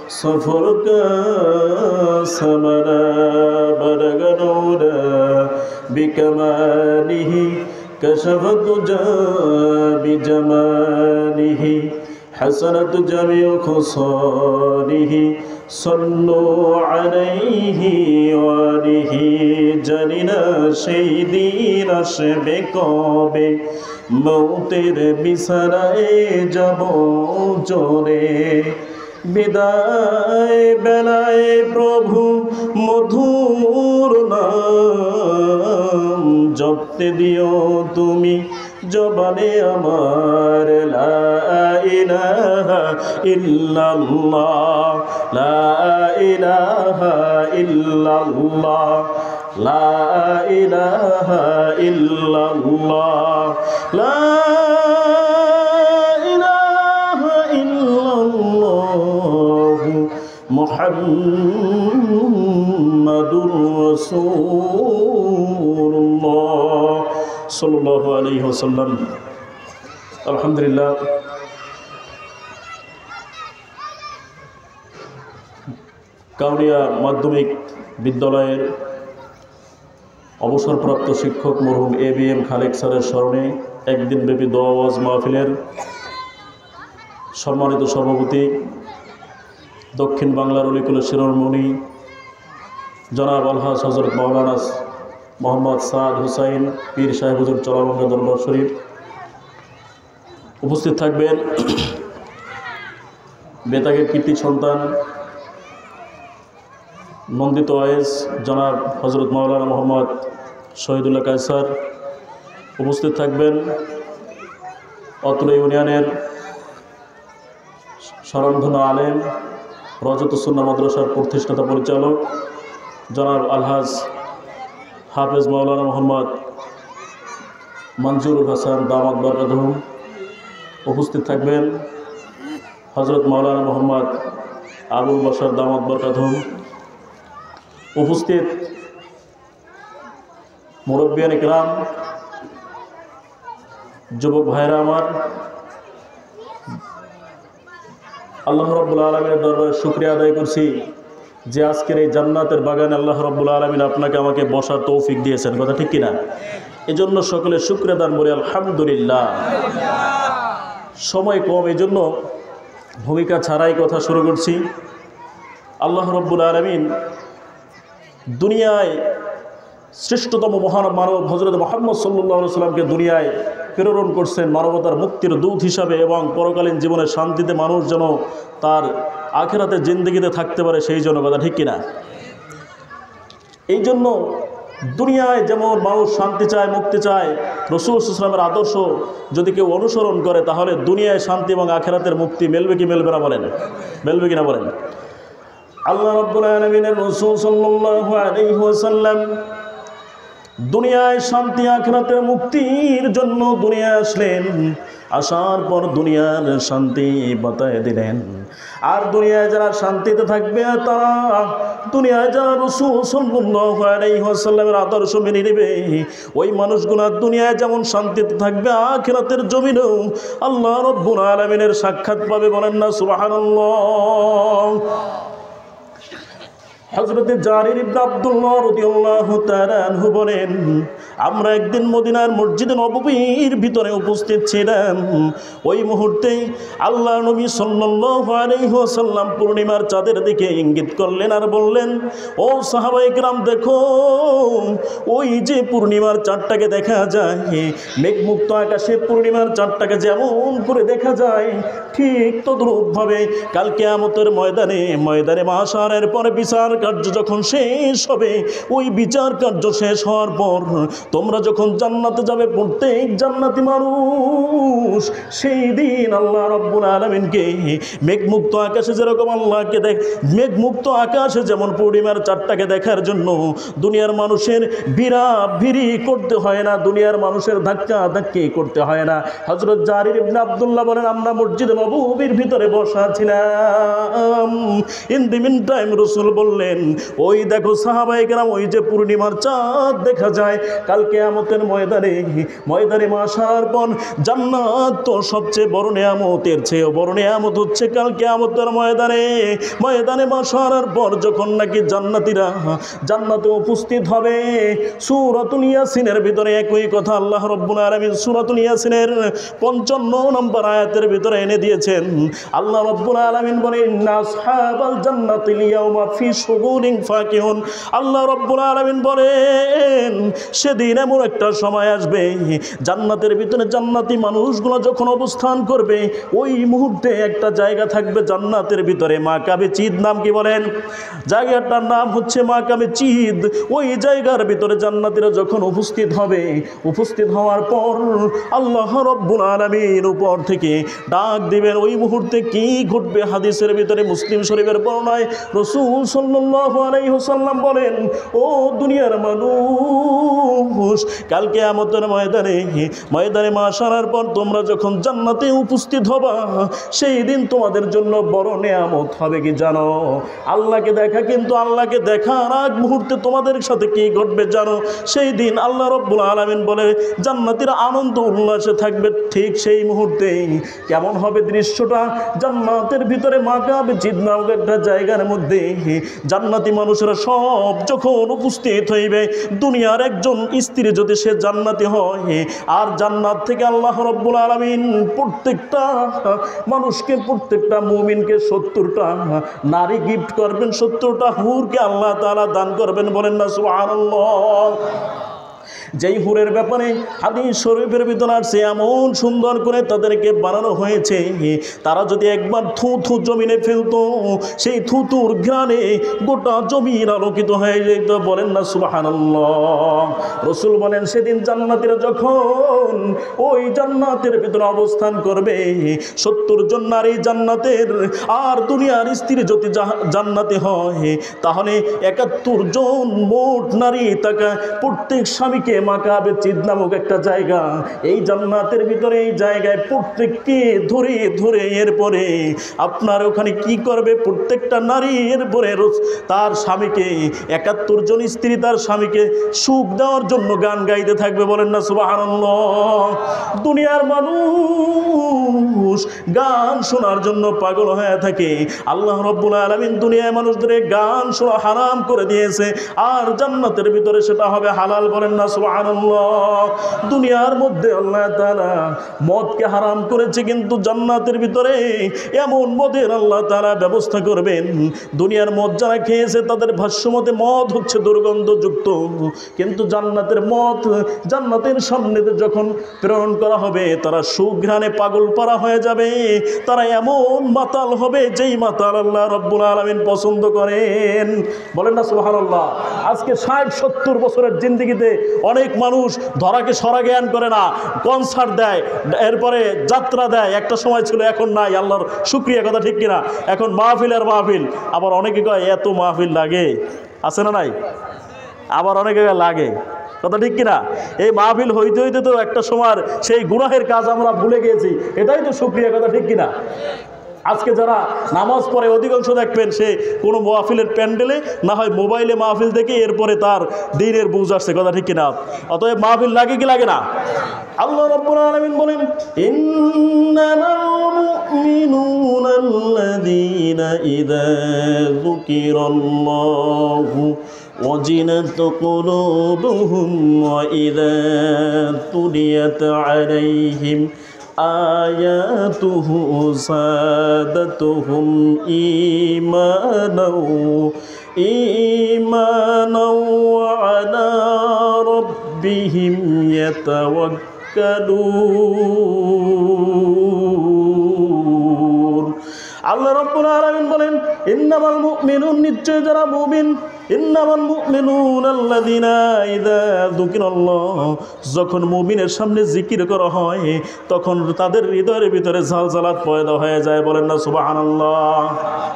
सफर का समरा बरगनूरा बिकमालिही कशफत जा बिजमालिही हसनत जमीउ खुसालिही सल्लु अलैहि वालिही জানিনা সেই দিন আসবে কবে মৌতের বিছানায় যাব জোরে বিদায় বেলায় প্রভু মধুর নাম জপতে দিও তুমি জবানে আমার লা ইলাহা ইল্লাল্লাহ লা ইলাহা ইল্লাল্লাহ লা ইলাহা ইল্লাল্লাহ লা ইলাহা ইল্লাল্লাহ মুহাম্মাদুর রাসূলুল্লাহ সাল্লাল্লাহু আলাইহি ওয়াসাল্লাম। আলহামদুলিল্লাহ, কাউনিয়া মাধ্যমিক বিদ্যালয়ের অবসরপ্রাপ্ত শিক্ষক মরহুম ABM খালেক স্যারের স্মরণে একদিনব্যাপী দোয়া ওয়াজ মাহফিলের সম্মানিত সভাপতি দক্ষিণ বাংলার অলিকুলের শিরোমণি জনাব আলহাজ হযরত মাওলানা মোহাম্মদ সাদ হুসাইন পীর সাহেব হুজুর চলামঙ্গা দরবার শরীফ, উপস্থিত থাকবেন বেতাগের কীর্তি সন্তান নন্দিত ওয়াইজ জনাব হযরত মাওলানা মোহাম্মদ শহীদুল্লাহ কায়সার, উপস্থিত থাকবেন অত্র ইউনিয়নের স্বনামধন্য আলেম রজতুস সুন্নাহ মাদ্রাসার প্রতিষ্ঠাতা পরিচালক জনাব আলহাজ হাফেজ মাওলানা মোহাম্মদ মঞ্জুরুল হাসান দামাত বরকাতুহু, উপস্থিত থাকবেন হযরত মাওলানা মোহাম্মদ আবুল বশর দামাত বরকাতুহু, উপস্থিত মুরব্বিয়ান ইকরাম, যুবক ভাইরা আমার, আল্লাহ রাব্বুল আলামিনের দরবারে শুকরিয়া আদায় করছি যে আজকের এই জান্নাতের বাগানে আল্লাহ রাব্বুল আলামিন আপনাকে আমাকে বসার তৌফিক দিয়েছেন, কথা ঠিক কিনা? এজন্য সকলে শুকরিয়া দান করি আলহামদুলিল্লাহ। সময় কম, এজন্য ভূমিকা ছাড়াই কথা শুরু করছি। আল্লাহ রাব্বুল আলামিন দুনিয়ায় শ্রেষ্ঠতম মহান মানব হযরত মুহাম্মদ সাল্লাল্লাহু আলাইহি সাল্লামকে দুনিয়ায় প্রেরণ করছেন মানবতার মুক্তির দূত হিসাবে, এবং পরকালীন জীবনে শান্তিতে মানুষ যেন তার আখিরাতের জিন্দেগিতে থাকতে পারে সেই জন্য, কথা ঠিক কিনা? এই জন্য দুনিয়ায় যেমন মানুষ শান্তি চায়, মুক্তি চায়, রাসূল সাল্লাল্লাহু আলাইহি ওয়াসাল্লামের আদর্শ যদি কেউ অনুসরণ করে তাহলে দুনিয়ায় শান্তি এবং আখিরাতের মুক্তি মিলবে কি মিলবে না বলেন? মিলবে কিনা বলেন? আল্লাহ রাব্বুল আলামিনের রাসূল সাল্লাল্লাহু আলাইহি ওয়াসাল্লাম দুনিয়ায় শান্তি আখিরাতের মুক্তির জন্য দুনিয়ায় আসলেন, আসার পর দুনিয়ার শান্তি বাতায় দিলেন। আর দুনিয়ায় যারা শান্তিতে থাকবে তারা দুনিয়ায় যারা রাসূল সাল্লাল্লাহু আলাইহি ওয়াসাল্লামের আদর্শ মেনে নেবে, ওই মানুষগুলো দুনিয়ায় যেমন শান্তিতে থাকবে আখিরাতের জমিনেও আল্লাহ রাব্বুল আলামিনের সাক্ষাৎ পাবে, বলেন না সুবহানাল্লাহ। হযরত জারির ইবনে আব্দুল্লাহ রাদিয়াল্লাহু তাআলা আনহু বলেন, আমরা একদিন মদিনার মসজিদে নববীর ভিতরে উপস্থিত ছিলাম। ওই মুহূর্তে আল্লাহর নবী সাল্লাল্লাহু আলাইহি ওয়াসাল্লাম পূর্ণিমার চাঁদের দিকে ইঙ্গিত করলেন আর বললেন, ও সাহাবায়ে কেরাম দেখো, ওই যে পূর্ণিমার চাঁদটাকে দেখা যায়, মেঘমুক্ত আকাশে পূর্ণিমার চাঁদটাকে যেমন করে দেখা যায় ঠিক তদ্রূপভাবে কাল কিয়ামতের ময়দানে মাহশারের পরে বিচার কার্য যখন শেষ হবে, ওই বিচার কার্য শেষ হওয়ার পর তোমরা যখন জান্নাতে যাবে, প্রত্যেক জান্নাতি মানুষ সেই দিন আল্লাহ রাব্বুল আলামিনকে মেঘমুক্ত আকাশে যেরকম আল্লাহকে মেঘমুক্ত আকাশে যেমন পূর্ণিমার চাঁদটাকে দেখার জন্য দুনিয়ার মানুষের ভিড়ি করতে হয় না, দুনিয়ার মানুষের ধাক্কা ধাক্কি করতে হয় না। হযরত জারির ইবনে আব্দুল্লাহ বলেন, আমরা মসজিদে নববীর ভিতরে বসা ছিলাম। ইন দি মিন টাইম রাসূল বললেন, বলেন, ওই দেখো সাহাবায়ে কেরাম, ওই যে পূর্ণিমার চাঁদ দেখা যায় কাল কিয়ামতের ময়দানে মাশার পর জান্নাত তো সবচেয়ে বড় নিয়ামতের চেয়ে বড় নিয়ামত হচ্ছে কাল কিয়ামতের ময়দানে মাশার পর যখন নাকি জান্নাতে উপস্থিত হবে। সূরাতুল ইয়াসিনের ভিতরে একই কথা আল্লাহ রাব্বুল আলামিন সূরাতুল ইয়াসিনের 55 নম্বর আয়াতের ভিতরে এনে দিয়েছেন। আল্লাহ রাব্বুল আলামিন বলেন, ইন্না আসহাবাল জান্নাতিল ইয়াওমা ফি শুগুলিন ফাকিহুন। আল্লাহ রাব্বুল আলামিন বলেন, সেদিন এমন একটা সময় আসবে জান্নাতের ভিতরে জান্নাতি মানুষগুলো যখন অবস্থান করবে, ওই মুহূর্তে একটা জায়গা থাকবে জান্নাতের ভিতরে, মাকাবে চিদ। নাম কি বলেন? জায়গাটার নাম হচ্ছে মাকাবে চিদ। ওই জায়গার ভিতরে জান্নাতীরা যখন উপস্থিত হওয়ার পর আল্লাহ রাব্বুল আলামিন উপর থেকে ডাক দিবেন। ওই মুহূর্তে কি ঘটবে? হাদিসের ভিতরে মুসলিম শরীফের বর্ণনায় রাসূল সাল্লাল্লাহু আলাইহি ওয়াসাল্লাম বলেন, ও দুনিয়ার মানুষ, কাল কিয়ামতের ময়দানে মাশারের পর তোমরা যখন জান্নাতে উপস্থিত হবা, সেই দিন তোমাদের জন্য বড় নিয়ামত হবে কি জানো? আল্লাহকে দেখা। কিন্তু আল্লাহকে দেখার আগ মুহূর্তে তোমাদের সাথে কি ঘটবে জানো? সেই দিন আল্লাহ রাব্বুল আলামিন বলে জান্নাতীরা আনন্দ উল্লাসে থাকবে। ঠিক সেই মুহূর্তে কেমন হবে দৃশ্যটা? জান্নাতের ভিতরে মাকাবে চিদ নামক একটা জায়গার মধ্যে জান্নাতি মানুষেরা সব যখন উপস্থিত হইবে, দুনিয়ার একজন স্ত্রী যদি সে জান্নাতি হয়, আর জান্নাত থেকে আল্লাহ রাব্বুল আলামিন প্রত্যেকটা মানুষকে, প্রত্যেকটা মুমিনকে 70টা নারী গিফট করবেন, 70টা হুরকে আল্লাহ তাআলা দান করবেন। বলেন না সুবহানাল্লাহ। যেই হুরের ব্যাপারে হাদিস শরীফের ভিতরে আসছে, এমন সুন্দর করে তাদেরকে বানানো হয়েছে, তারা যদি একবার থুথু জমিনে ফেলতো, সেই থুতুর ঘ্রাণে গোটা জমিন আলোকিত হয়ে যেত। বলেন না সুবহানাল্লাহ। রাসূল বলেন, সেদিন জান্নাতীরা যখন ওই জান্নাতের ভিতরে অবস্থান করবে, 70 জন নারী জান্নাতের, আর দুনিয়ার স্ত্রী যদি জান্নাতে হয়, তাহলে 71 জন মোট নারী তাকে প্রত্যেক স্বামীকে মাকাবে চিদ নামক একটা জায়গা, এই জান্নাতের ভিতরে এই জায়গায় প্রত্যেককে ধরে এরপরে আপনার ওখানে কি করবে? প্রত্যেকটা নারী এরপরে তার স্বামীকে, 71 জন স্ত্রী তার স্বামীকে সুখ দেওয়ার জন্য গান গাইতে থাকবে। বলেন না সুবহানাল্লাহ। দুনিয়ার মানুষ গান শোনার জন্য পাগল হয়ে থাকে। আল্লাহ রাব্বুল আলামিন দুনিয়ার মানুষদের গান শোনা হারাম করে দিয়েছে, আর জান্নাতের ভিতরে সেটা হবে হালাল। বলেন না সুবহানাল্লাহ। দুনিয়ার মধ্যে আল্লাহ তাআলা মদকে হারাম করেছে, কিন্তু জান্নাতের ভিতরে এমন মদের আল্লাহ তাআলা ব্যবস্থা করবেন। দুনিয়ার মদ যারা খেয়েছে তাদের ভাষ্যমতে মদ হচ্ছে দুর্গন্ধযুক্ত, কিন্তু জান্নাতের মদ জান্নাতের সামনে যখন প্রেরণ করা হবে, তারা সুঘ্রাণে পাগল পারা হয়ে যাবে। তারা এমন মাতাল হবে যেই মাতাল আল্লাহ রাব্বুল আলামিন পছন্দ করেন। বলেন না সুবহানাল্লাহ। আজকে 60-70 বছরের জিন্দেগিতে অনেক মানুষ ধরাকে সরা জ্ঞান করে না, কনসার্ট দেয়, এরপরে যাত্রা দেয়। একটা সময় ছিল, এখন নাই। আল্লাহর শুকরিয়া, কথা ঠিক কিনা? এখন মাহফিল আর মাহফিল। আবার অনেকে কয় এত মাহফিল লাগে, আছে না নাই? আবার অনেকে লাগে, কথা ঠিক কিনা? এই মাহফিল হইতে হইতে তো একটা সময় সেই গুনাহের কাজ আমরা ভুলে গিয়েছি। এটাই তো শুকরিয়া, কথা ঠিক কিনা? আজকে যারা নামাজ পড়ে অধিকাংশ দেখবেন সে কোনো মাহফিলের প্যান্ডেলে না হয় মোবাইলে মাহফিল দেখে এরপরে তার দিনের বুঝ আসছে, কথা ঠিক কিনা? অতএব মাহফিল লাগে কি লাগে না? আল্লাহ রাব্বুল আলামিন বলেন, ইন্নামাল মুমিনুনা আল্লাযীনা ইযা যুকিরাল্লাহু ওয়াজিলাত কুলুবুহুম ওয়া ইযা তুলিয়াত আলাইহিম আয়াতুহু সাদাতুহুম ঈমানাও ওয়া আলা রাব্বিহিম ইয়াতাওয়াক্কালুন। আল্লাহ রাব্বুল আলামিন বলেন, ইন্নামাল মুমিনুন, নিশ্চয় যারা মুমিন, ইন্নামাল মুমিনুন আল্লাযীনা ইযা যুকিরাল্লাহ, যখন মুমিনের সামনে জিকির করা হয় তখন তাদের হৃদয়ের ভিতরে ঝালঝালাত পয়দা হয়ে যায়। বলেন না সুবহানাল্লাহ।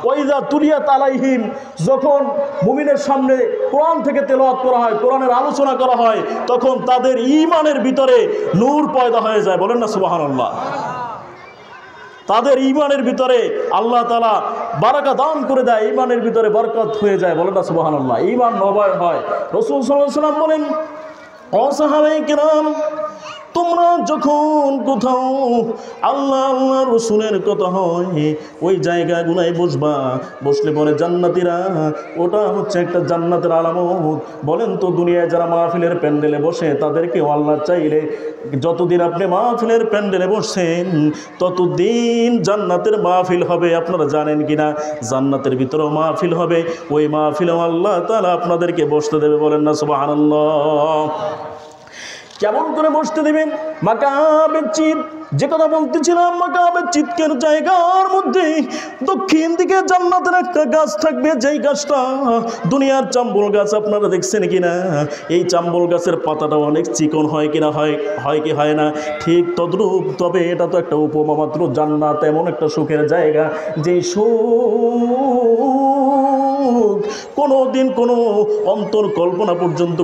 ওয়া ইযা তুলিয়াত আলাইহিম, যখন মুমিনের সামনে কোরআন থেকে তেলাওয়াত করা হয়, কোরআনের আলোচনা করা হয়, তখন তাদের ঈমানের ভিতরে নূর পয়দা হয়ে যায়। বলেন না সুবহানাল্লাহ। তাদের ঈমানের ভিতরে আল্লাহ তাআলা বারাকা দান করে দেয়, ঈমানের ভিতরে বরকত হয়ে যায়। বলেন না সুবহানাল্লাহ। ঈমান নবায়ন হয়। রাসূল সাল্লাল্লাহু আলাইহি ওয়াসাল্লাম বলেন, ও সাহাবায়ে কেরাম, তোমরা যখন কোথাও আল্লাহ আল্লাহ রসুলের কথা হয় ওই জায়গাগুলোয় বসবা, বসলে পরে জান্নাতীরা, ওটা হচ্ছে একটা জান্নাতের আলামত। বলেন তো দুনিয়ায় যারা মাহফিলের প্যান্ডেলে বসে তাদেরকেও আল্লাহ চাইলে যতদিন আপনি মাহফিলের প্যান্ডেলে বসছেন ততদিন জান্নাতের মাহফিল হবে। আপনারা জানেন কিনা জান্নাতের ভিতরেও মাহফিল হবে, ওই মাহফিলেও আল্লাহ তাআলা আপনাদেরকে বসতে দেবে। বলেন না সুবহানাল্লাহ। কেমন করে বসতে দিবেন? মাকাবের চিত, যে কথা বলতেছিলাম, মাকাবের চিতকের জায়গার মধ্যে দক্ষিণ দিকে জান্নাতের একটা গাছ থাকবে, যেই গাছটা দুনিয়ার চাম্বল গাছ। আপনারা দেখছেন কিনা? এই চাম্বল গাছের পাতাটা অনেক চিকন হয় কিনা, হয় কি হয় না? ঠিক তদ্রূপ। তবে এটা তো একটা উপমা মাত্র। জান্নাত এমন একটা সুখের জায়গা, যেই সুখ কোনো দিন কোনো অন্তর কল্পনা পর্যন্ত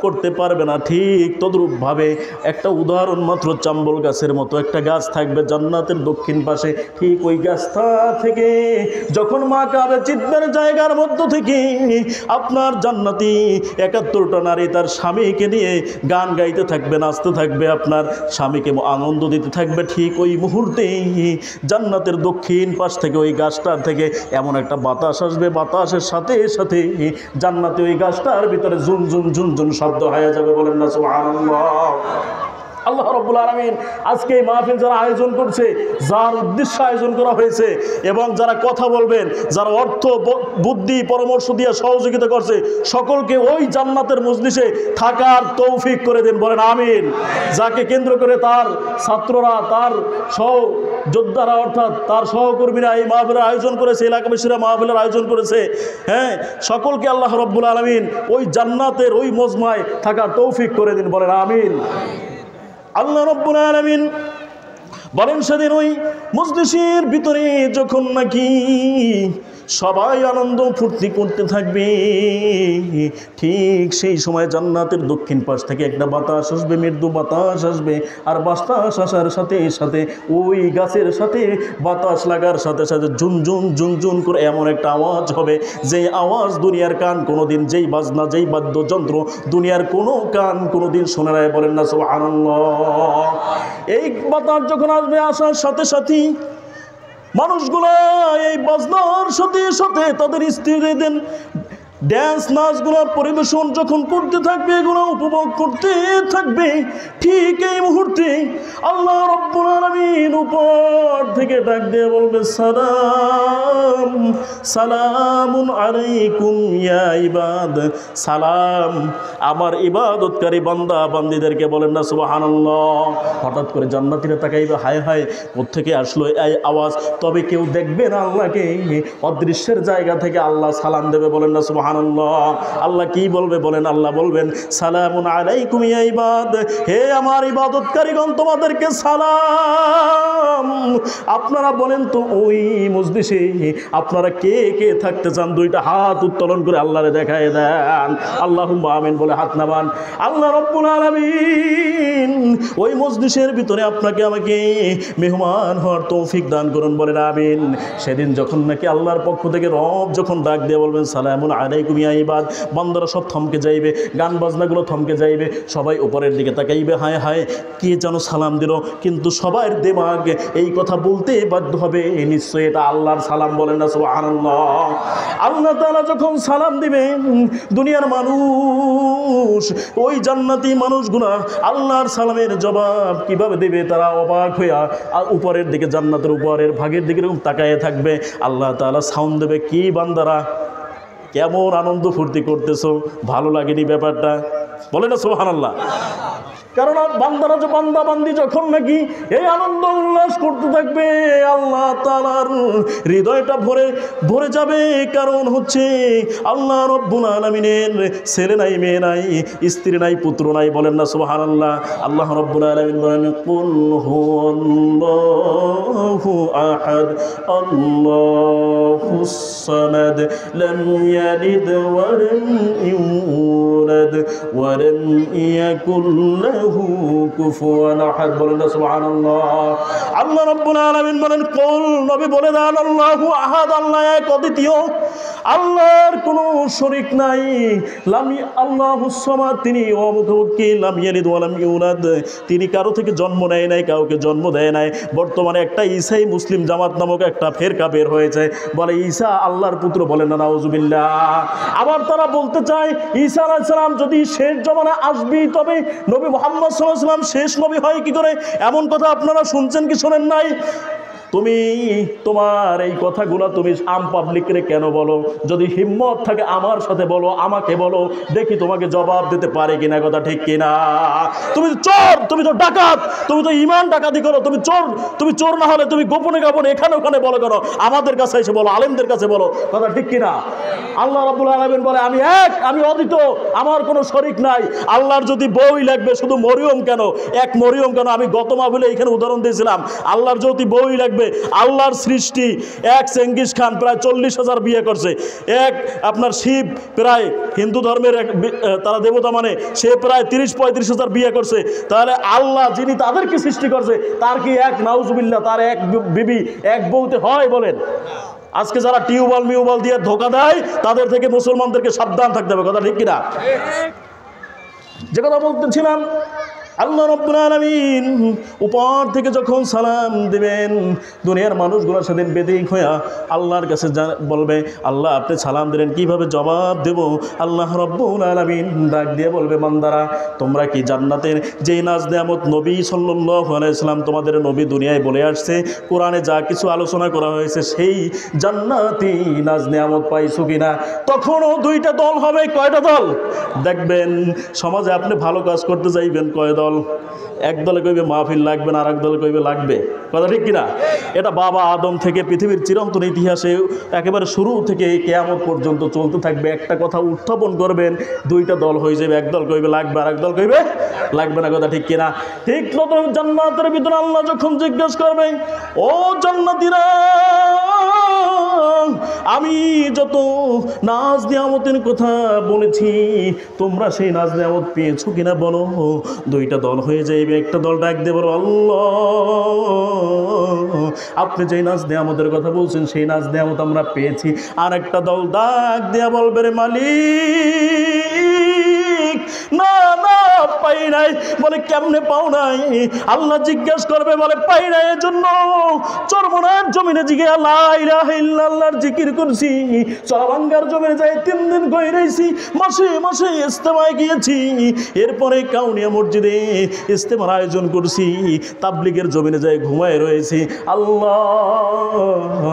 করতে পারবে না। ঠিক তদ্রূপভাবে একটা উদাহরণ মাত্র, চাম্বল গাছের মতো একটা গাছ থাকবে জান্নাতের দক্ষিণ পাশে। ঠিক ওই গাছটা থেকে যখন মাকাবে চিৎবের জায়গার মধ্য থেকে আপনার জান্নাতি 71টা নারী তার স্বামীকে নিয়ে গান গাইতে থাকবে, নাচতে থাকবে, আপনার স্বামীকে আনন্দ দিতে থাকবে, ঠিক ওই মুহূর্তে জান্নাতের দক্ষিণ পাশ থেকে ওই গাছটার থেকে এমন একটা বাতাস আসবে, বাতাসের সাথে সাথে জান্নাতে ওই গাছটার ভিতরে ঝুনঝুন ঝুনঝুন শব্দ হয়ে যাবে। বলেন না সুবহানাল্লাহ। আল্লাহ রাব্বুল আলামিন আজকে এই মাহফিল যারা আয়োজন করছে, যার উদ্দেশ্যে আয়োজন করা হয়েছে, এবং যারা কথা বলবেন, যারা অর্থ বুদ্ধি পরামর্শ দিয়ে সহযোগিতা করছে, সকলকে ওই জান্নাতের মজলিসে থাকার তৌফিক করে দেন। বলেন আমিন। যাকে কেন্দ্র করে তার ছাত্ররা, তার সহযোদ্ধারা, অর্থাৎ তার সহকর্মীরা এই মাহফিলের আয়োজন করেছে, এলাকাবাসীরা মাহফিলের আয়োজন করেছে, হ্যাঁ, সকলকে আল্লাহ রাব্বুল আলামিন ওই জান্নাতের ওই মজমায় থাকার তৌফিক করে দিন। বলেন আমিন। আল্লাহ রাব্বুল আলামিন বলেন, সেদিন ওই মজলিসের ভিতরে যখন নাকি সবাই আনন্দ ফুর্তি করতে থাকবে, ঠিক সেই সময় জান্নাতের দক্ষিণ পাশ থেকে একটা বাতাস আসবে, মৃদু বাতাস আসবে। আর বাতাস আসার সাথে সাথে ওই গাছের সাথে বাতাস লাগার সাথে সাথে ঝুনঝুন ঝুনঝুন করে এমন একটা আওয়াজ হবে, যেই আওয়াজ দুনিয়ার কান কোনোদিন, যেই বাজনা, যেই বাদ্যযন্ত্র দুনিয়ার কোনো কান কোনোদিন শোনে নাই। বলেন না সুবহানাল্লাহ। এই বাতাস যখন আসবে, আসার সাথে সাথে মানুষগুলা এই বাজনার সাথে সাথে তাদের স্ত্রীদের ড্যান্স নাচগুলো পরিবেশন যখন করতে থাকবে, এগুলো উপভোগ করতে থাকবে। ঠিক এই মুহূর্তে আল্লাহ রাব্বুল আলামিন উপর থেকে ডাক দিয়ে বলবে, সালাম সালামুন আলাইকুম ইয়া ইবাদ। সালাম আমার ইবাদতকারী বান্দা বান্দীদেরকে। বলেন না সুবহানাল্লাহ। হঠাৎ করে জান্নাতীরা তাকাইবে, হায় হায় কোত্থেকে আসলো এই আওয়াজ? তবে কেউ দেখবে না আল্লাহকে, অদৃশ্যের জায়গা থেকে আল্লাহ সালাম দেবে। বলেন না সুবহানাল্লাহ। আল্লাহ কি বলবে? বলেন, আল্লাহ বলবেন, সালামুন আলাইকুম ইয়া ইবাদ, হে আমার ইবাদতকারীগণ, তোমাদেরকে সালাম। আপনারা বলেন তো ওই মজলিসে আপনারা কে কে থাকতে চান? দুইটা হাত উত্তোলন করে আল্লাহরে দেখায় দেন। আল্লাহুম্মা আমিন বলে হাত নামান। আল্লাহ রাব্বুল আলামিন ওই মজলিসের ভিতরে আপনাকে আমাকে মেহমান হওয়ার তৌফিক দান করুন। বলেন আমিন। সেদিন যখন নাকি আল্লাহর পক্ষ থেকে রব যখন ডাক দিয়ে বলবেন, সালামুন আলাইকুম ইয়া ইবাদ, বান্দারা সব থমকে যাইবে, গান বাজনাগুলো থমকে যাইবে, সবাই উপরের দিকে তাকাইবে, হায় হায় কে যেন সালাম দিল। কিন্তু সবার দিমাগ এই কথা বলতে বাধ্য হবে, নিশ্চয়ই এটা আল্লাহর সালাম। বলেন না সুবহানাল্লাহ। আল্লাহ তাআলা যখন সালাম দিবেন, দুনিয়ার মানুষ, ওই জান্নাতি মানুষগুলা আল্লাহর সালামের জবাব কিভাবে দেবে তারা অবাক হইয়া উপরের দিকে, জান্নাতের উপরের ভাগের দিকে এরকম তাকায় থাকবে। আল্লাহ তাআলা সাউন্ড দেবে, কি বান্দারা কেমন আনন্দ ফুর্তি করতেছো, ভালো লাগেনি ব্যাপারটা? বলে না সুবহানাল্লাহ। কারণ বান্দারা, বান্দা বান্দি যখন নাকি এই আনন্দ উল্লাস করতে থাকবে, আল্লাহ তাআলার হৃদয়টা ভরে যাবে। কারণ হচ্ছে আল্লাহ রাব্বুল আলামিনের ছেলে নাই, মেয়ে নাই, স্ত্রী নাই, পুত্র নাই। বলেন না সুবহানাল্লাহ। আল্লাহ রাব্বুল আলামিন বলেন, কুল হুয়াল্লাহু আহাদ আল্লাহুস সামাদ লাম ইয়ালিদ ওয়া লাম ইউলাদ ওয়া লাম ইয়াকুল লাহু লাহু কুফুয়ান আহাদ। বলেন না সুবহানাল্লাহ। আল্লাহ রাব্বুল আলামিন বলেন, কুল নবী বলে দেন, আল্লাহু আহাদ, আল্লাহ এক অদ্বিতীয়, আল্লাহর কোনো শরীক নাই। লামি আল্লাহুস সামাদ, তিনি অমুখী, লাম ইয়ালিদ ওয়া লাম ইউলাদ, তিনি কারো থেকে জন্ম নেয় নাই, কাউকে জন্ম দেয় নাই। বর্তমানে একটা ঈসাই মুসলিম জামাত নামক একটা ফেরকা বের হয়েছে, বলে ঈসা আল্লাহর পুত্র। বলেন না নাউজুবিল্লাহ। আবার তারা বলতে চায় ঈসা আলাইহিস সালাম যদি শেষ জমানা আসবি, তবে নবী মুহাম্মদ সাল্লাল্লাহু আলাইহি ওয়াসাল্লাম শেষ নবী হয় কি করে? এমন কথা আপনারা শুনছেন কি শোনেন নাই? তুমি তোমার এই কথাগুলো তুমি আম পাবলিকরে কেন বলো? যদি হিম্মত থাকে আমার সাথে বলো, আমাকে বলো, দেখি তোমাকে জবাব দিতে পারে কিনা। কথা ঠিক কিনা? তুমি চোর, তুমি তো ডাকাত, তুমি তো ইমান ডাকাতি করো, তুমি চোর। তুমি চোর না হলে তুমি গোপনে গোপনে এখানে ওখানে বলো করো, আমাদের কাছে এসে বলো, আলেমদের কাছে বলো। কথা ঠিক কিনা? আল্লাহ রাব্বুল আলামিন বলে, আমি এক, আমি অদ্বিতীয়, আমার কোনো শরীক নাই। আল্লাহর যদি বই লাগবে, শুধু মরিয়ম কেন, এক মরিয়ম কেন, আমি গত মাহফিলে এখানে উদাহরণ দিয়েছিলাম। আল্লাহর যদি বই লাগবে, আল্লাহর সৃষ্টি এক চেঙ্গিস খান প্রায় 40,000 বিয়ে করছে, এক আপনার শিব প্রায় হিন্দু ধর্মের তারা দেবতা মানে, সে প্রায় 30-35,000 বিয়ে করছে। তাহলে আল্লাহ যিনি তাদেরকে সৃষ্টি করছে, তার কি এক নাউজুবিল্লাহ, তার এক বিবি এক বউতে হয়? বলেন। আজকে যারা টিউবওয়েল মিউবল দিয়ে ধোকা দেয়, তাদের থেকে মুসলমানদেরকে সাবধান থাকতে হবে। কথা ঠিক কিনা? যে কথা বলতেছিলাম, আল্লাহ রাব্বুল আলামিন উপর থেকে যখন সালাম দিবেন, দুনিয়ার মানুষগুলো সেদিন বেদিক হইয়া আল্লাহর কাছে বলবে, আল্লাহ আপনি সালাম দিলেন, কিভাবে জবাব দেব? আল্লাহ রাব্বুল আলামিন ডাক দিয়ে বলবে, বান্দারা তোমরা কি জান্নাতের যেই নাজ নেয়ামত নবী সাল্লাল্লাহু আলাইহি সাল্লাম তোমাদের নবী দুনিয়ায় বলে আসছে, কোরআনে যা কিছু আলোচনা করা হয়েছে, সেই জান্নাতি নাজ নেয়ামত পাইছো কিনা? তখনও দুইটা দল হবে। কয়টা দল? দেখবেন সমাজে আপনি ভালো কাজ করতে যাইবেন, কয় দল? এক দলে কইবে মাহফিল লাগবে না, আর এক দলে কইবে লাগবে। কথা ঠিক কিনা? এটা বাবা আদম থেকে পৃথিবীর চিরন্তন ইতিহাসে একেবারে শুরু থেকে কিয়ামত পর্যন্ত চলতে থাকবে। একটা কথা উত্থাপন করবেন, দুইটা দল হয়ে যাবে। এক দল কইবে লাগবে, আর এক দল কইবে লাগবে না। কথা ঠিক কিনা? ঠিক মতো জান্নাতের ভিতরে আল্লাহ যখন জিজ্ঞেস করবে, ও জান্নাতীরা, আমি যত নাজ নিয়ামতের কথা বলেছি, তোমরা সেই নাজ নিয়ামত পেয়েছো কিনা বলো। দুইটা দল হয়ে যাইবে। একটা দল ডাক দিয়ে বলো, আল্লাহ আপনি যেই নাজ নিয়ামতের কথা বলছেন, সেই নাজ নিয়ামত আমরা পেয়েছি। আর একটা দল ডাক দিয়া বলবে, রে মালিক, না না পাই নাই। বলে কেমনে পাও নাই? আল্লাহ জিজ্ঞেস করবে, বলে পাই নাই এজন্য চরমনার জমিনে জিগে লা ইলাহা ইল্লাল্লাহর জিকির করছি, চরবাঙ্গার জমিনে যাই 3 দিন কই রইছি, মাসে মাসে ইস্তেমায় গিয়েছি, এরপরে কাউনিয়া মসজিদে ইস্তেমার আয়োজন করছি, তাবলিগের জমিনে যাই ঘুমায় রয়েছি। আল্লাহ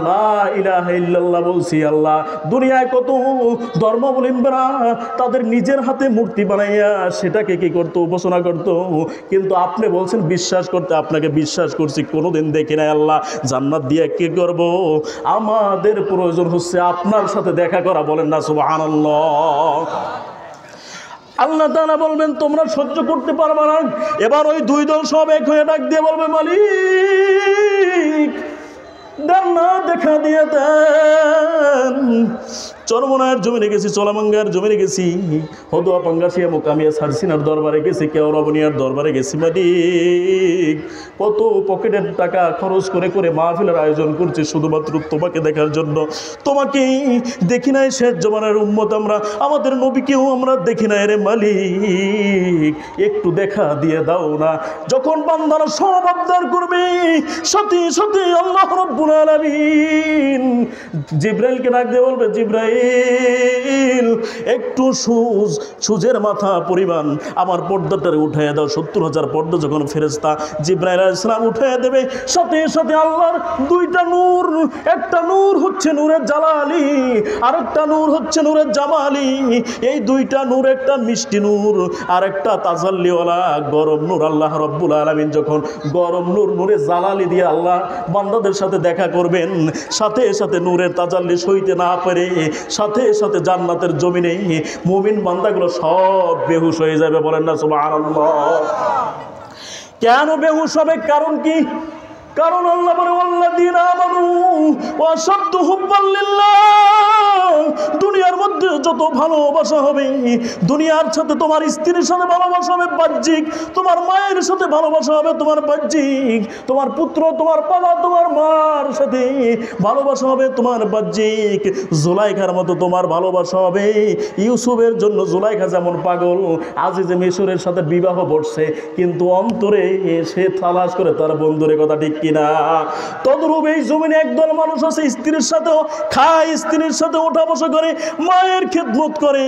লা ইলাহা ইল্লাল্লাহ বলছি। আল্লাহ দুনিয়ায় কত ধর্মাবলম্বীরা তাদের নিজের হাতে মূর্তি বানাইয়া সেটাকে কি করতো? উপাসনা করতো। কিন্তু আপনি বলছেন বিশ্বাস করতে, আপনাকে বিশ্বাস করছি, কোনোদিন দেখি নাই। আল্লাহ জান্নাত দিয়ে কি করব? আমাদের প্রয়োজন হচ্ছে আপনার সাথে দেখা করা। বলেন না সুবহানাল্লাহ। আল্লাহ তাআলা বলবেন, তোমরা সহ্য করতে পারবে না। এবার ওই দুই দল সব এক হয়ে ডাক দিয়ে বলবে, মালিক দেন না, দেখা দিয়ে দেন। চরমনার জমিনে গেছি, চলামাঙ্গার জমিনে গেছি, হদুয়া পাঙ্গাসিয়া মোকামিয়া সারসিনার দরবারে গেছি, কেউ রবনিয়ার দরবারে গেছি। মালিক কত পকেটের টাকা খরচ করে করে মাহফিলের আয়োজন করছি শুধুমাত্র তোমাকে দেখার জন্য। তোমাকে দেখি নাই, শেষ জমানার উম্মত আমরা, আমাদের নবীকেও আমরা দেখি নাই। রে মালিক একটু দেখা দিয়ে দাও না। যখন বান্দারা সব আবদার করবে, সাথে সাথে আল্লাহ রাব্বুল আলামিন জিবরাইলকে ডাক দিয়ে বলবে, জিবরাইল একটু সুজের মাথা পরিমাণ আমার পর্দাটারে উঠাইয়া দাও। 70,000 পর্দা যখন ফেরেশতা জিবরাইল আলাইহিস সালাম উঠাইয়া দেবে, সাথে সাথে আল্লাহর দুইটা নূর, একটা নূর হচ্ছে নূরে জালালি, আর একটা নূর হচ্ছে নূরে জামালি। এই দুইটা নূর, একটা মিষ্টি নূর আর একটা তাজাল্লিওয়ালা গরম নূর। আল্লাহ রাব্বুল আলামিন যখন গরম নূর, নূরে জালালি দিয়ে আল্লাহ বান্দাদের সাথে দেখা করবেন, সাথে সাথে নূরের তাজাল্লি সইতে না পারে সাথে সাথে জান্নাতের জমিনে মুমিন বান্দাগুলো সব বেহুশ হয়ে যাবে। বলেন না সুবহানাল্লাহ। কেন বেহুশ হবে? কারণ কি? কারণ আল্লাহ বলে, ওয়াল্লাযীনা আমানু ওয়া আশাদ্দু হুব্বান লিল্লাহ। দুনিয়ার মধ্যে যত ভালোবাসা হবে, দুনিয়ার সাথে তোমার স্ত্রীর সাথে ভালোবাসা হবে বাহ্যিক, তোমার মায়ের সাথে ভালোবাসা হবে তোমার বাহ্যিক, তোমার পুত্র, তোমার বাবা, তোমার মার সাথে ভালোবাসা হবে তোমার বাহ্যিক। জুলাইখার মতো তোমার ভালোবাসা হবে। ইউসুফের জন্য জুলাইখা যেমন পাগল, আজিজে মিশরের সাথে বিবাহ বসছে, কিন্তু অন্তরে সে তালাশ করে তার বন্ধুরে, কথা ঠিক কিনা? তদ্রূপ এই জমিনে একদল মানুষ আছে, স্ত্রীর সাথেও খায়, স্ত্রীর সাথে ওঠা বসা করে, মায়ের খেদমত করে,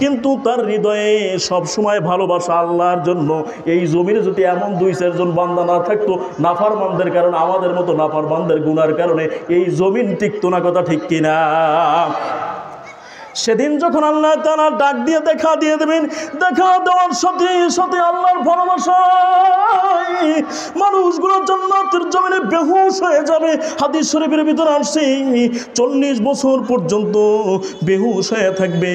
কিন্তু তার হৃদয়ে সব সময় ভালোবাসা আল্লাহর জন্য। এই জমিনে যদি এমন 2-4 জন বান্দা না থাকতো, নাফরমানদের কারণে, আমাদের মতো নাফরমানদের গুনার কারণে এই জমিন টিকতো না, কথা ঠিক কিনা? সেদিন যখন আল্লাহ তাআলা ডাক দিয়ে দেখা দিয়ে দেবেন, দেখা দেওয়ার সাথে সাথে আল্লাহর ভালোবাসায় মানুষগুলো জান্নাতের জমিনে বেহুশ হয়ে যাবে। হাদিস শরীফের ভিতরে আসছে 40 বছর পর্যন্ত বেহুশ হয়ে থাকবে।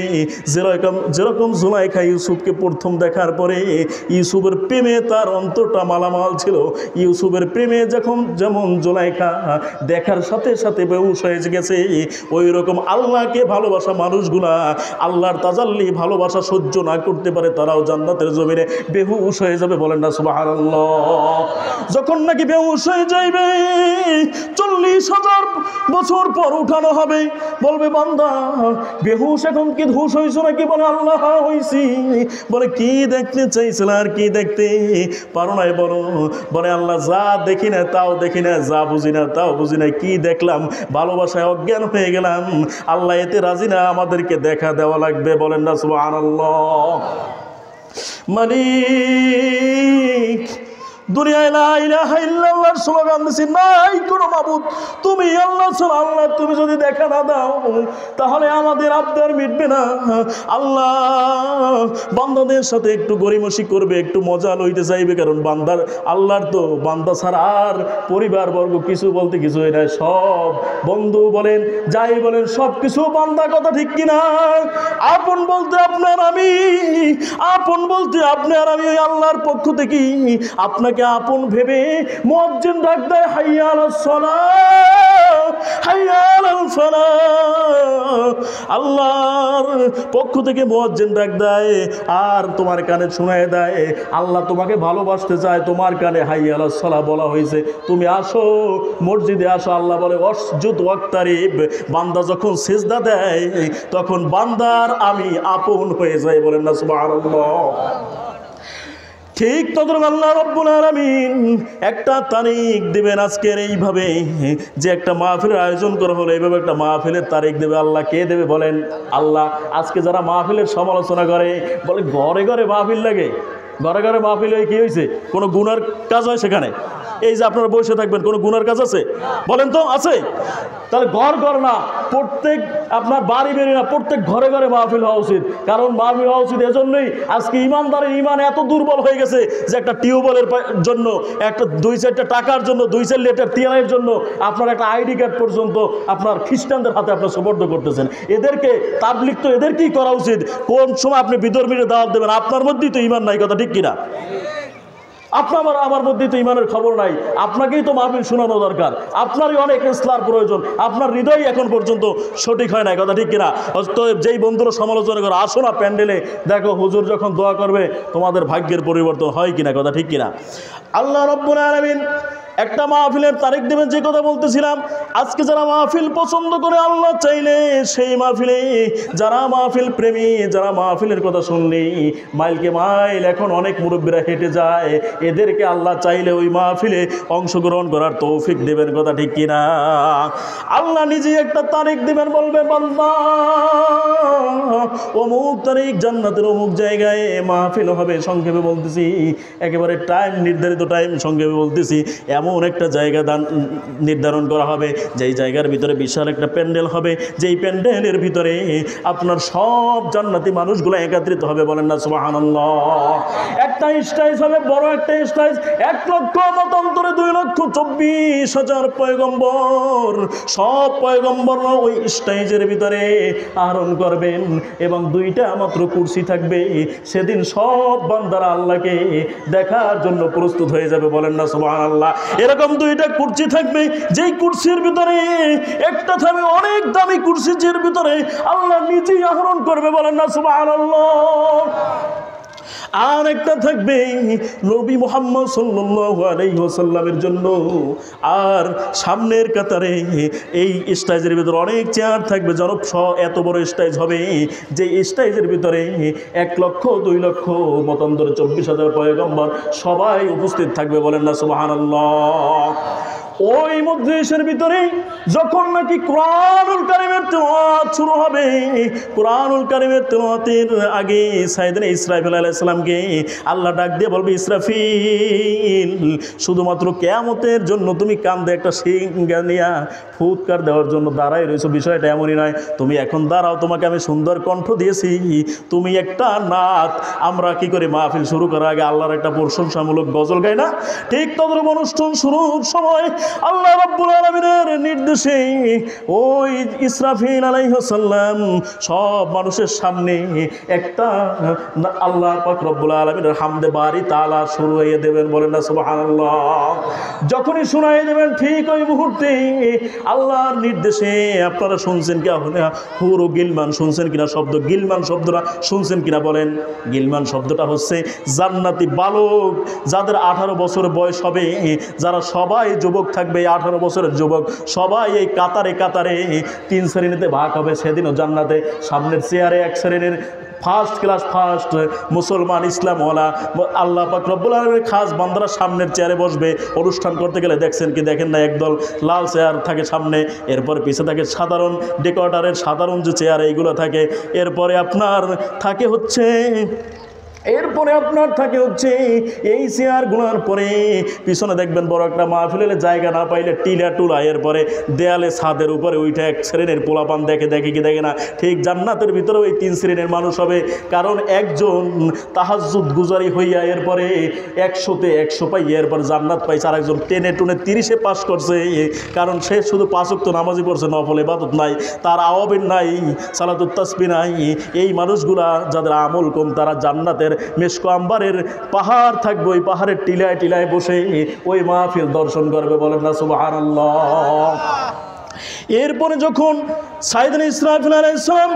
যেরকম জুলাইখা ইউসুফকে প্রথম দেখার পরে ইউসুফের প্রেমে তার অন্তরটা মালামাল ছিল, ইউসুফের প্রেমে যেমন জুলাইখা দেখার সাথে সাথে বেহুশ হয়ে গেছে, ওই রকম আল্লাহকে ভালোবাসা মানুষ আল্লাহর তাজাল্লি ভালোবাসা সহ্য না করতে পারে, তারাও জান্নাতের জমিনে বেহুশ হয়ে যাবে। বলেন না সুবহানাল্লাহ। যখন নাকি বেহুশ হয়ে যাইবে, 40,000 বছর পর উঠানো হবে, বলবে বান্দা বেহুশ এখন কি হুশ হইছো নাকি? বলে আল্লাহ হইছি। বলে কি দেখতে চাইছিল, আর কি দেখতে পারো নাই? বলে আল্লাহ যা দেখি না তাও দেখি না, যা বুঝি না তাও বুঝি না, কি দেখলাম? ভালোবাসায় অজ্ঞান হয়ে গেলাম। আল্লাহ এতে রাজি না, আমাদেরকে দেখা দেওয়া লাগবে। বলেন না সুবহানাল্লাহ। মালিক দুনিয়ায় লা ইলাহা ইল্লাল্লাহর স্লোগান দিছি, নাই কোনো মাবুদ, তুমি আল্লাহ ছাড়া। আল্লাহ তুমি যদি দেখা না দাও তাহলে আমাদের আবদার মিটবে না। আল্লাহ বান্দাদের সাথে একটু গরিমসি করবে, একটু মজা লইতে চাইবে, কারণ আল্লাহর তো বান্দা ছাড়া আর পরিবারবর্গ কিছু বলতে কিছুই নাই। সব বন্ধু বলেন, যাই বলেন, সব কিছু বান্দা, কথা ঠিক কিনা? আপন বলতে আপনার আমি, আপন বলতে আপনি আর আমি, ওই আল্লাহর পক্ষ থেকে আপনাকে আপন ভেবে মুয়াজ্জিন ডাক দেয়, হাইয়া আলাস সালাহ, হাইয়া আলাল ফালাহ। আল্লাহর পক্ষ থেকে মুয়াজ্জিন ডাক দেয় আর তোমার কানে শোনায় দেয়, আল্লাহ তোমাকে ভালোবাসতে চায়, তোমার কানে হাইয়া আলাস সালাহ বলা হয়েছে, তুমি আসো, মসজিদে আসো। আল্লাহ বলে ওয়াসজুদ ওয়াক্তারিব। বান্দা যখন সিজদা দেয় তখন বান্দার আমি আপন হয়ে যাই। বলেন না সুবহানাল্লাহ। ঠিক তদ্রুপ আল্লাহ রাব্বুল আলামিন একটা তারিখ দিবেন আজকের এইভাবে, যে একটা মাহফিলের আয়োজন করা হলো, এইভাবে একটা মাহফিলের তারিখ দেবে আল্লাহ। কে দেবে বলেন? আল্লাহ। আজকে যারা মাহফিলের সমালোচনা করে, বলে ঘরে ঘরে মাহফিল লাগে, ঘরে ঘরে মাহফিল হয়ে কি হয়েছে? কোনো গুনার কাজ হয় সেখানে? এই যে আপনারা বসে থাকবেন, কোনো গুনার কাজ আছে? বলেন তো, আছে? তাহলে ঘর ঘর না, প্রত্যেক আপনার বাড়ি বেরিয়ে না, প্রত্যেক ঘরে ঘরে মাহফিল হওয়া উচিত। কারণ মাহফিল হওয়া উচিত এজন্যই, আজকে ইমানদারের ইমান এত দুর্বল হয়ে গেছে যে একটা টিউবওয়েলের জন্য, একটা 2-4টা টাকার জন্য, 2-4 লিটার তেলের জন্য আপনার একটা আইডি কার্ড পর্যন্ত আপনার খ্রিস্টানদের হাতে আপনার সুপর্দ করতেছেন। এদেরকে তাবলিগ তো এদেরকেই করা উচিত। কোন সময় আপনি বিধর্মীরে দাওয়াত দেবেন? আপনার মধ্যেই তো ইমান নাই, কথা ঠিক কিনা? আপনার আমার মধ্যে তো ইমানের খবর নাই, আপনাকেই তো মাহফিল শোনানো দরকার, আপনারই অনেক ইসলার প্রয়োজন, আপনার হৃদয় এখন পর্যন্ত সঠিক হয় না, কথা ঠিক কিনা? তো যেই বন্ধুরা সমালোচনা করে, আসো না প্যান্ডেলে, দেখো হুজুর যখন দোয়া করবে তোমাদের ভাগ্যের পরিবর্তন হয় কিনা, কথা ঠিক কিনা? আল্লাহ রাব্বুল আলামিন একটা মাহফিলের তারিখ দেবেন, যে কথা বলতেছিলাম। আজকে যারা মাহফিল পছন্দ করে, আল্লাহ চাইলে সেই মাহফিলে, যারা মাহফিল প্রেমী, যারা মাহফিলের কথা শুনলি মাইলকে মাইল এখন অনেক মুরব্বীরা হেঁটে যায়, এদেরকে আল্লাহ চাইলে ওই মাহফিলে অংশগ্রহণ করার তৌফিক দেবেন, কথা ঠিক কিনা? আল্লাহ নিজে একটা তারিখ দেবেন, বলবে বান্দা অমুক তারিখ জান্নাতের অমুক জায়গায় মাহফিল হবে। সংক্ষেপে বলতেছি, একেবারে টাইম, নির্ধারিত টাইম সংক্ষেপে বলতেছি, এমন একটা জায়গা নির্ধারণ করা হবে, যেই জায়গার ভিতরে বিশাল একটা প্যান্ডেল হবে, যেই প্যান্ডেলের ভিতরে আপনার সব জান্নাতি মানুষগুলো একত্রিত হবে। বলেন না সুবহানাল্লাহ। একটা স্টেজ হবে, বড় একটা স্টেজ, 1 লক্ষ মতান্তরে 2,24,000 পয়গম্বর, সব সব পয়গম্বররা ওই স্টেজের ভিতরে আরোহণ করবেন এবং দুইটা মাত্র কুরসি থাকবে। সেদিন সব বান্দারা আল্লাহকে দেখার জন্য প্রস্তুত হয়ে যাবে, বলেন না সুবহানাল্লাহ। এরকম দুইটা কুরসি থাকবে, যেই কুরসির ভিতরে একটা থাকবে অনেক দামি কুরসি, যের ভিতরে আল্লাহ নিজেই আহরণ করবে, বলেন না সুবহানাল্লাহ। আর একটা থাকবে নবী মুহাম্মদ সাল্লাল্লাহু আলাইহি ওয়াসাল্লামের জন্য। আর সামনের কাতারে এই স্টেজের ভিতরে অনেক চেয়ার থাকবে, জনপ এত বড় স্টেজ হবে যে স্টেজের ভিতরে 1 লক্ষ 2 লক্ষ মতান্তরে 24,000 পয়গম্বর সবাই উপস্থিত থাকবে, বলেন না সুবহানাল্লাহ। ওই মজলিসের ভিতরে যখন নাকি কোরআনুল কারীমের তেলাওয়াত শুরু হবে, কোরআনুল কারীমের তেলাওয়াতের আগে সাইয়েদনা ইসরাফিল আলাইহিস সালামকে আল্লাহ ডাক দিয়ে বলবে, ইসরাফিল শুধুমাত্র কিয়ামতের জন্য তুমি কাঁধে একটা সিংহা নিয়া ফুৎকার দেওয়ার জন্য দাঁড়ায় রয়েছো। বিষয়টা এমনই নয়, তুমি এখন দাঁড়াও, তোমাকে আমি সুন্দর কণ্ঠ দিয়েছি, তুমি একটা নাত। আমরা কি করে মাহফিল শুরু করার আগে আল্লাহর একটা প্রশংসামূলক গজল গাই না? ঠিক তদ্রূপ অনুষ্ঠান শুরুর সময় আল্লাহ রাব্বুল আলামিনের নির্দেশে ওই ইসরাফিল আলাইহিস সালাম সব মানুষের সামনে একটা আল্লাহ পাক রব্বুল আলামিনের হামদে বারি তাআলা শুরু হয়ে দেবেন, বলেন না সুবহানাল্লাহ। যখনই শোনায় দেবেন ঠিক ওই মুহূর্তে আল্লাহর নির্দেশে, আপনারা শুনছেন কি হুর ও গিলমান শুনছেন কিনা? শব্দ গিলমান শব্দটা শুনছেন কিনা বলেন? গিলমান শব্দটা হচ্ছে জান্নাতি বালক, যাদের 18 বছর বয়স হবে, যারা সবাই যুবক থাকবে, 18 বছরের যুবক সবাই এই কাতারে কাতারে 3 শ্রেণীতে ভাগ হবে সেদিনও জান্নাতে। সামনের চেয়ারে 1 শ্রেণীর ফার্স্ট ক্লাস ফার্স্ট মুসলমান ইসলামওয়ালা আল্লাহ পাক রব্বুল আলামিনের খাস বান্দারা সামনের চেয়ারে বসবে। অনুষ্ঠান করতে গেলে দেখছেন কি দেখেন না, একদল লাল চেয়ার থাকে সামনে, এরপরে পিছে থাকে সাধারণ ডেকোরেটরের সাধারণ যে চেয়ার এইগুলো থাকে, এরপরে আপনার থাকে হচ্ছে এই চেয়ারগুলোর পরে পিছনে দেখবেন বড় একটা মাহফিলের জায়গা না পাইলে টিলা টুলা, এরপরে দেয়ালে ছাদের উপরে ওইটা 1 শ্রেণীর পোলাপান দেখে কি দেখে না। ঠিক জান্নাতের ভিতরে ওই 3 শ্রেণীর মানুষ হবে, কারণ একজন তাহাজ্জুদ গুজারি হইয়া এরপরে 100তে 100 পাইয়া এরপর জান্নাত পাইছে, আর একজন টেনে 30-এ পাস করছে, কারণ সে শুধু 5 ওয়াক্ত নামাজই পড়ছে, নফল ইবাদত নাই, তার আওয়াবিন নাই, সালাতুত তাসবিহ নাই। এই মানুষগুলা যাদের আমল কম, তারা জান্নাতের মেশক আম্বারের পাহাড় থাকবে, ওই পাহাড়ের টিলায় টিলায় বসে ওই মাহফিল দর্শন করবে, বলেন না সুবহানাল্লাহ। এরপরে যখন সাইয়েদনা ইসরাফিল আলাইহিস সালাম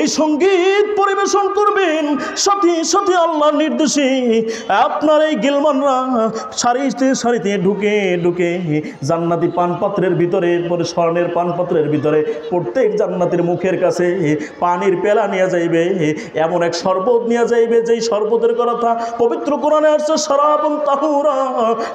এই সঙ্গীত পরিবেশন করবেন, সাথে সাথে আল্লাহর নির্দেশে আপনার এই গিলমানরা সারিতে সারিতে ঢুকে ঢুকে জান্নাতি পানপাত্রের ভিতরে, পরে স্বর্ণের পানপাত্রের ভিতরে প্রত্যেক জান্নাতের মুখের কাছে পানির পেলা নিয়ে যাইবে, এমন এক শরবত নিয়ে যাইবে যেই শরবতের কথা পবিত্র কোরআনে আসছে, শরাবুন তাহুরা।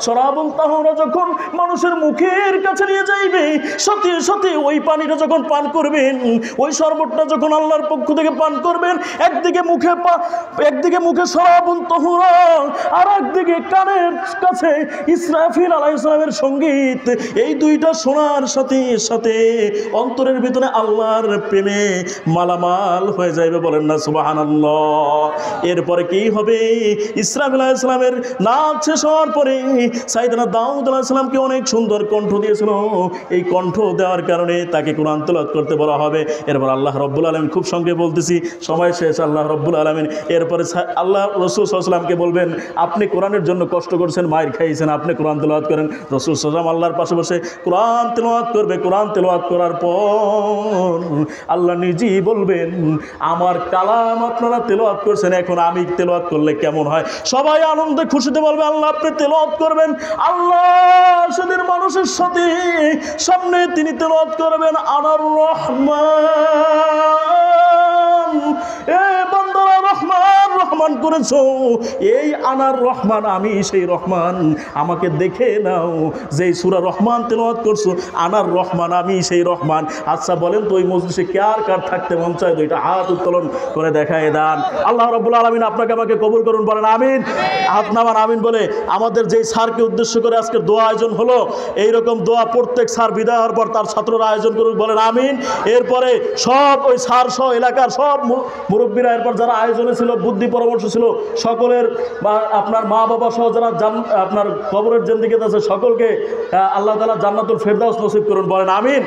শরাবুন তাহুরা যখন মানুষের মুখের কাছে নিয়ে যাইবে, সাথে সাথে ওই পানিটা যখন পান করবেন, ওই শরবতটা যখন আল্লাহর পক্ষ থেকে পান করবেন, একদিকে মুখে শরাবুন তাহুরা, আর একদিকে কানের কাছে ইসরাফিল আলাইহিস সালামের সঙ্গীত। এই দুইটা শোনার সাথে সাথে অন্তরের ভিতরে আল্লাহর প্রেমে মালামাল হয়ে যাবে, বলেন না সুবহানাল্লাহ। এরপরে কি হবে? ইসরাফিল আলাইহিস সালামের নাচ শেষ হওয়ার পরে সাইয়েদনা দাউদ আলাইহিস সালামকে অনেক সুন্দর কণ্ঠ দিয়েছিল, এই কণ্ঠ দেওয়ার কারণে তাকে কোরআন তেলাওয়াত করতে বলা হবে। এরপর আল্লাহ রাব্বুল আলামিন, খুব সঙ্গে বলতেছি সময় শেষ, আল্লাহ রাব্বুল আলামিন এরপরে আল্লাহ রাসূল সাল্লাল্লাহু আলাইহি ওয়াসাল্লামকে বলবেন, আপনি কোরআনের জন্য কষ্ট করছেন, মায়ের খাইয়েছেন, আপনি কোরআন তেলাওয়াত করেন। রাসূল সাল্লাল্লাহু আলাইহি ওয়াসাল্লাম আল্লাহর পাশে বসে কোরআন তেলাওয়াত করবে। কোরআন তেলাওয়াত করার পর আল্লাহ নিজেই বলবেন, আমার কালাম আপনারা তেলাওয়াত করছেন, এখন আমি তেলাওয়াত করলে কেমন হয়? সবাই আনন্দে খুশিতে বলবে, আল্লাহ আপনি তেলাওয়াত করবেন। আল্লাহ সেদিন মানুষের সাথে সামনে তিনি তেলাওয়াত করবেন, আনার রহমান, এ বান্দারা রহমান রহমান করেছো, এই আনার রহমান, আমি সেই রহমান, আমাকে দেখে নাও। যেই সূরা রহমান তেলাওয়াত করছো, আনার রহমান, আমি সেই রহমান। আচ্ছা বলেন তো ওই মজলিসে কার কার থাকতে মন চায়? দুইটা হাত উত্তোলন করে দেখায় দেন। আল্লাহ রাব্বুল আলামিন আপনাকে আমাকে কবুল করুন, বলেন আমিন। হাত নামান আমিন বলে আমাদের যেই স্যারকে উদ্দেশ্য করে আজকের দোয়া আয়োজন হলো, এইরকম দোয়া প্রত্যেক স্যার বিদায় হওয়ার পর তার ছাত্ররা আয়োজন করুন, বলেন আমিন। এরপরে সব ওই স্যার সহ এলাকার সব মুরব্বীরা, এরপর যারা আয়োজনে ছিল, বুদ্ধি পরামর্শ ছিল, সকলের আপনার মা বাবা সহ যারা আপনার কবরের জিন্দেগিতে আছে, সকলকে আল্লাহ তাআলা জান্নাতুল ফেরদাউস নসিব করুন, বলেন আমিন।